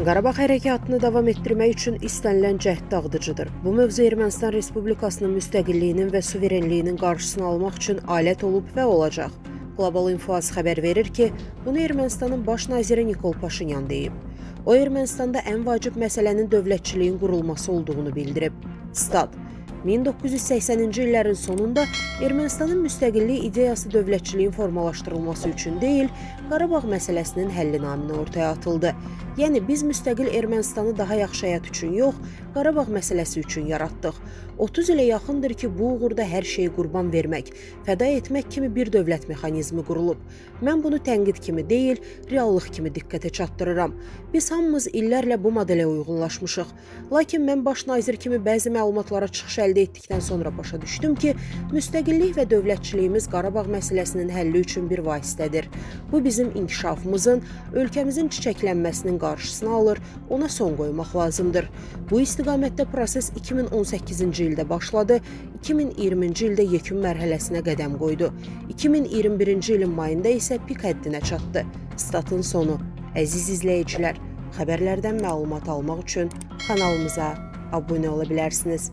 Qarabağ hərəkatını davam etdirmək üçün istənilən cəhd dağıdıcıdır. Bu mövzu Ermənistan Respublikasının müstəqilliyinin və suverenliyinin qarşısını almaq üçün alət olub və olacaq. Global Info xəbər verir ki, bunu Ermənistanın baş naziri Nikol Paşinyan deyib. O, Ermənistanda ən vacib məsələnin dövlətçiliyin qurulması olduğunu bildirib. Stat: 1980-ci illərin sonunda Ermənistanın müstəqillik ideyası dövlətçiliyin formalaşdırılması üçün deyil, Qarabağ məsələsinin həlli naminə ortaya atıldı. Yəni, biz müstəqil Ermənistanı daha yaxşı həyat üçün yox, Qarabağ məsələsi üçün yaratdıq. 30 ilə yaxındır ki, bu uğurda hər şeyi qurban vermək, fəda etmək kimi bir dövlət mexanizmi qurulub. Mən bunu tənqid kimi deyil, reallıq kimi diqqətə çatdırıram. Biz hamımız illərlə bu modelə uyğunlaşmışıq. Lakin mən baş nazir kimi bəzi məlumatlara çıxış əldə etdikdən sonra başa düşdüm ki, müstəqillik və dövlətçiliyimiz Qarabağ məsələsinin həlli üçün bir vasitədir. Bu bizim inkişafımızın, ölkəmizin çiçəklənməsinin qarşısını alır, ona son qoymaq lazımdır. Bu istiqamətdə proses 2018-ci ildə başladı, 2020-ci ildə yekun mərhələsinə qədəm qoydu. 2021-ci ilin mayında isə pik həddinə çatdı. Statın sonu. Əziz izləyicilər, xəbərlərdən məlumat almaq üçün kanalımıza abunə ola bilərsiniz.